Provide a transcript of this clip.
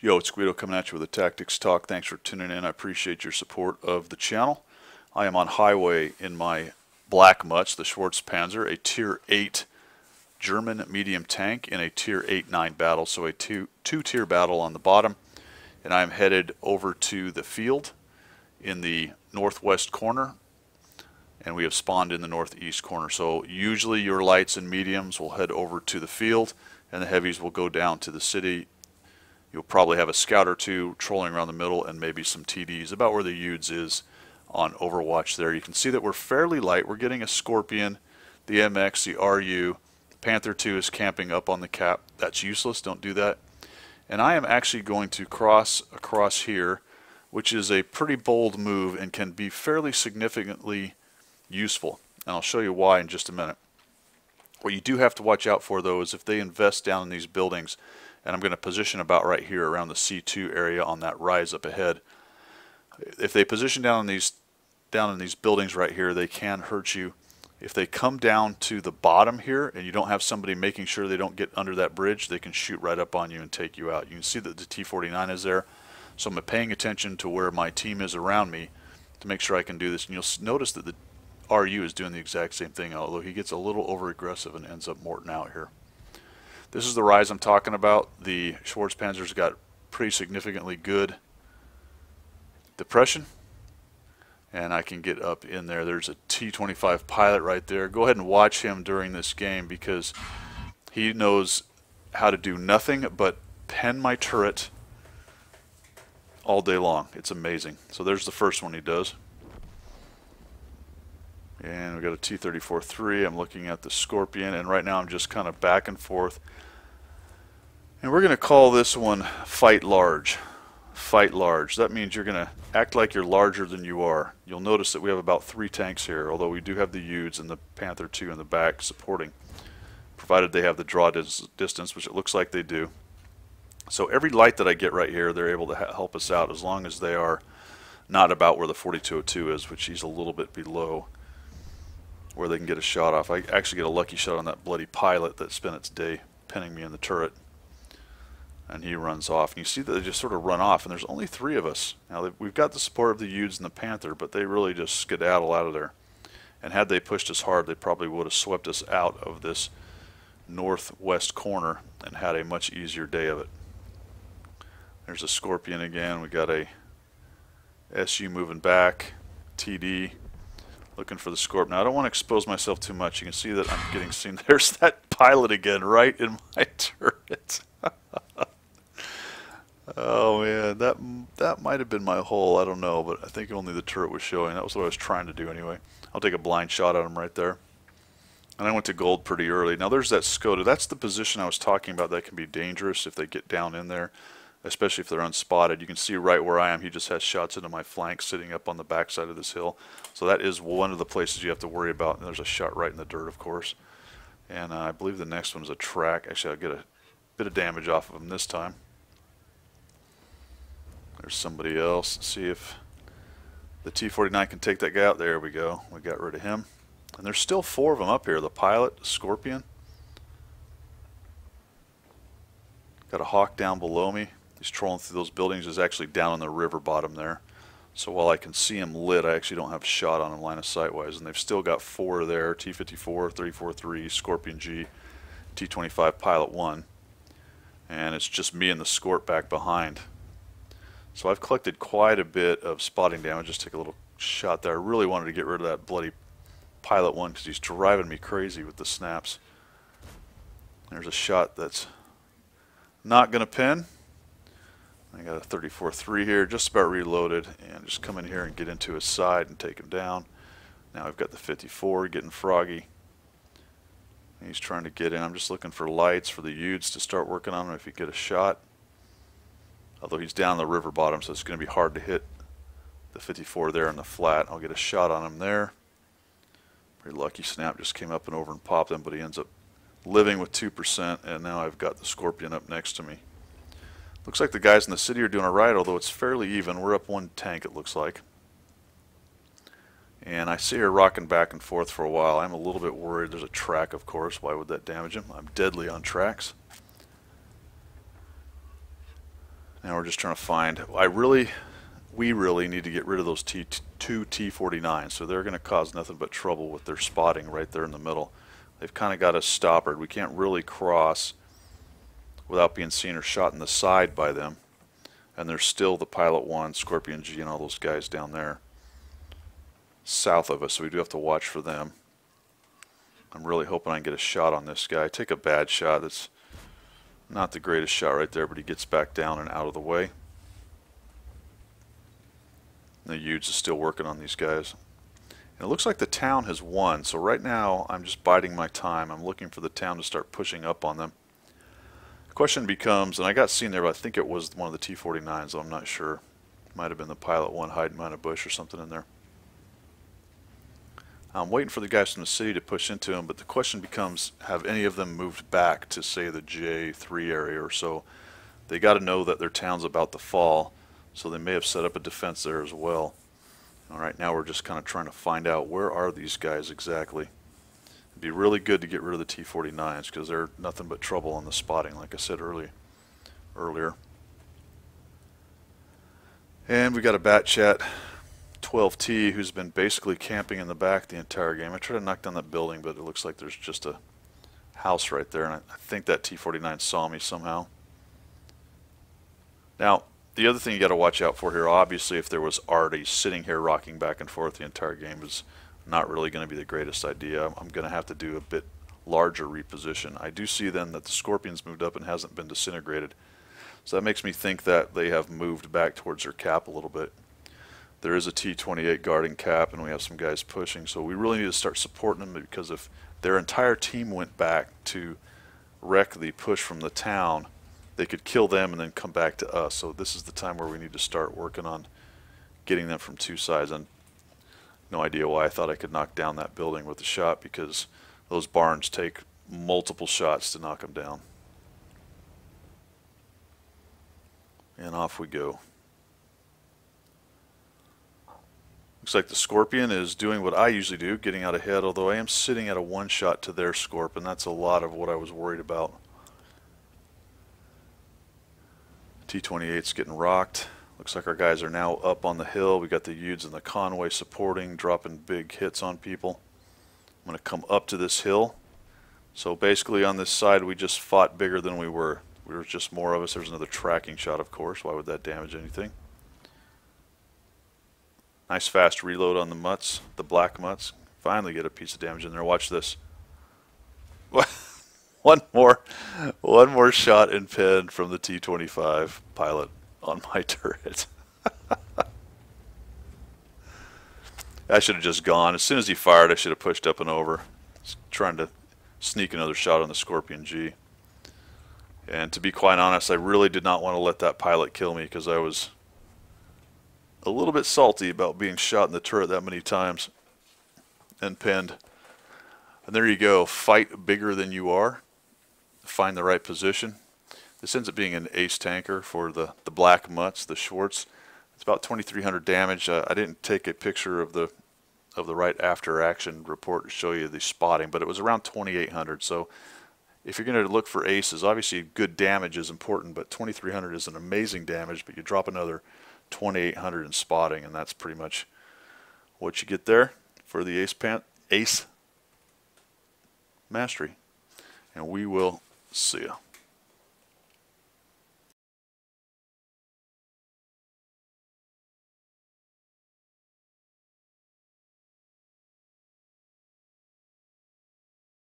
Yo, it's Guido coming at you with a Tactics Talk. Thanks for tuning in. I appreciate your support of the channel. I am on highway in my black Mutz, the Schwarz Panzer, a Tier 8 German medium tank in a Tier 8-9 battle, so a two-tier battle on the bottom. And I'm headed over to the field in the northwest corner, and we have spawned in the northeast corner. So usually your lights and mediums will head over to the field, and the heavies will go down to the city. You'll probably have a scout or two trolling around the middle and maybe some TDs, about where the Uds is on Overwatch there. You can see that we're fairly light. We're getting a Scorpion, the MX, the RU. Panther 2 is camping up on the cap. That's useless. Don't do that. And I am actually going to cross across here, which is a pretty bold move and can be fairly significantly useful. And I'll show you why in just a minute. What you do have to watch out for, though, is if they invest down in these buildings, and I'm going to position about right here around the C2 area on that rise up ahead. If they position down in these buildings right here, they can hurt you. If they come down to the bottom here and you don't have somebody making sure they don't get under that bridge, they can shoot right up on you and take you out. You can see that the T-49 is there, so I'm paying attention to where my team is around me to make sure I can do this. And you'll notice that the RU is doing the exact same thing, although he gets a little over aggressive and ends up Morton out here. This is the rise I'm talking about. The Schwarz Panzer's got pretty significantly good depression, and I can get up in there. There's a T-25 pilot right there. Go ahead and watch him during this game, because he knows how to do nothing but pen my turret all day long. It's amazing. So there's the first one he does. And we got a T-34-3. I'm looking at the Scorpion, and right now I'm just kind of back and forth. And we're going to call this one Fight Large. Fight Large. That means you're going to act like you're larger than you are. You'll notice that we have about 3 tanks here, although we do have the Uds and the Panther 2 in the back supporting, provided they have the draw distance, which it looks like they do. So every light that I get right here, they're able to help us out, as long as they are not about where the 4202 is, which he's a little bit below, where they can get a shot off. I actually get a lucky shot on that bloody pilot that spent its day pinning me in the turret, and he runs off. And you see that they just sort of run off, and there's only 3 of us. Now we've got the support of the Uds and the Panther, but they really just skedaddle out of there. And had they pushed us hard, they probably would have swept us out of this northwest corner and had a much easier day of it. There's a Scorpion again. We got a SU moving back, TD. Looking for the Scorp. Now I don't want to expose myself too much. You can see that I'm getting seen. There's that pilot again, right in my turret. Oh man, that might have been my hole. I don't know, but I think only the turret was showing. That was what I was trying to do anyway. I'll take a blind shot at him right there. And I went to gold pretty early. Now there's that Skoda. That's the position I was talking about. That can be dangerous if they get down in there, especially if they're unspotted. You can see right where I am. He just has shots into my flank sitting up on the backside of this hill. So that is one of the places you have to worry about. And there's a shot right in the dirt, of course. And I believe the next one is a track. Actually, I'll get a bit of damage off of him this time. There's somebody else. Let's see if the T-49 can take that guy out. There we go. We got rid of him. And there's still 4 of them up here. The pilot, the Scorpion. Got a Hawk down below me. He's trolling through those buildings. He's actually down on the river bottom there. So while I can see him lit, I actually don't have a shot on him line of sight wise. And they've still got 4 there. T-54, 34-3, Scorpion G, T-25 Pilot 1. And it's just me and the Scorp back behind. So I've collected quite a bit of spotting damage. Just take a little shot there. I really wanted to get rid of that bloody Pilot 1 because he's driving me crazy with the snaps. There's a shot that's not going to pin. I got a 34-3 here, just about reloaded, and just come in here and get into his side and take him down. Now I've got the 54 getting froggy. He's trying to get in. I'm just looking for lights for the Uds to start working on him if he get a shot. Although he's down the river bottom, so it's going to be hard to hit the 54 there in the flat. I'll get a shot on him there. Pretty lucky snap, just came up and over and popped him, but he ends up living with 2%, and now I've got the Scorpion up next to me. Looks like the guys in the city are doing all right, although it's fairly even. We're up 1 tank, it looks like. And I see her rocking back and forth for a while. I'm a little bit worried. There's a track, of course. Why would that damage him? I'm deadly on tracks. Now we're just trying to find, we really need to get rid of those two T49s, so they're going to cause nothing but trouble with their spotting right there in the middle. They've kind of got us stoppered. We can't really cross without being seen or shot in the side by them. And there's still the Pilot 1, Scorpion G, and all those guys down there south of us, so we do have to watch for them. I'm really hoping I can get a shot on this guy. Take a bad shot. It's not the greatest shot right there, but he gets back down and out of the way. The Utes is still working on these guys. And it looks like the town has won, so right now I'm just biding my time. I'm looking for the town to start pushing up on them. The question becomes, and I got seen there, but I think it was one of the T49s, so I'm not sure. Might have been the Pilot 1 hiding behind a bush or something in there. I'm waiting for the guys from the city to push into them, but the question becomes, have any of them moved back to, say, the J3 area or so? They got to know that their town's about to fall, so they may have set up a defense there as well. All right, now we're just kind of trying to find out, where are these guys exactly? It'd be really good to get rid of the T49s because they're nothing but trouble on the spotting, like I said earlier. And we got a Bat Chat 12T who's been basically camping in the back the entire game. I tried to knock down that building, but it looks like there's just a house right there, and I think that T49 saw me somehow. Now, the other thing you got to watch out for here, obviously, if there was Artie sitting here rocking back and forth the entire game, is not really going to be the greatest idea. I'm going to have to do a bit larger reposition. I do see then that the Scorpion's moved up and hasn't been disintegrated. So that makes me think that they have moved back towards their cap a little bit. There is a T28 guarding cap, and we have some guys pushing, so we really need to start supporting them, because if their entire team went back to wreck the push from the town, they could kill them and then come back to us. So this is the time where we need to start working on getting them from two sides. And no idea why I thought I could knock down that building with a shot, because those barns take multiple shots to knock them down. And off we go. Looks like the Scorpion is doing what I usually do, getting out ahead, although I am sitting at a one shot to their Scorp, and that's a lot of what I was worried about. T28's getting rocked. Looks like our guys are now up on the hill. We got the Utes and the Conway supporting, dropping big hits on people. I'm going to come up to this hill. So basically on this side we just fought bigger than we were. We were just more of us. There's another tracking shot, of course. Why would that damage anything? Nice fast reload on the Mutz, the black Mutz. Finally get a piece of damage in there. Watch this. One more shot and pin from the T25 Pilot on my turret. I should have just gone. As soon as he fired, I should have pushed up and over. Just trying to sneak another shot on the Scorpion G. And to be quite honest, I really did not want to let that Pilot kill me, because I was a little bit salty about being shot in the turret that many times and pinned. And there you go. Fight bigger than you are. Find the right position. This ends up being an ace tanker for the black Mutz, the Schwartz. It's about 2,300 damage. I didn't take a picture of the right after action report to show you the spotting, but it was around 2,800. So if you're going to look for aces, obviously good damage is important, but 2,300 is an amazing damage, but you drop another 2,800 in spotting, and that's pretty much what you get there for the ace mastery. And we will see ya.